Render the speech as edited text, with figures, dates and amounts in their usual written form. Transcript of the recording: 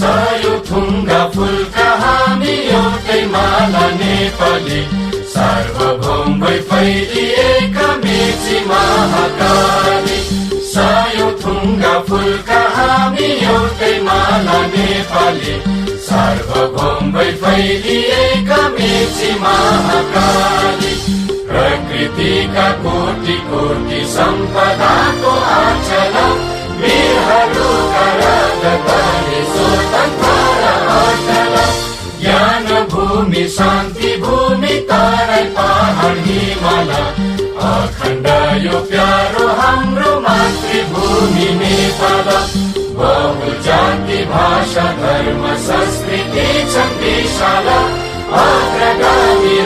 सय थुङ्गा फुलका हामी एउटै माला नेपाली, सार्वभौम भई फैलिएका मेची महाकाली। सय थुङ्गा फुलका हामी एउटै माला नेपाली, सार्वभौम भई फैलिएका मेची महाकाली। प्रकृतिका कोटि कोटि सम्पदाको आचल, वीरहरूका राजधानी स्वतन्त्र र अचल। ज्ञान भूमि शान्ति भूमि तराई पहाड हिमाल, अखण्ड यो प्यारो हाम्रो मातृभूमि नेपाल। बहुजाति भाषा धर्म संस्कृति छन् विशाल, अग्रगामी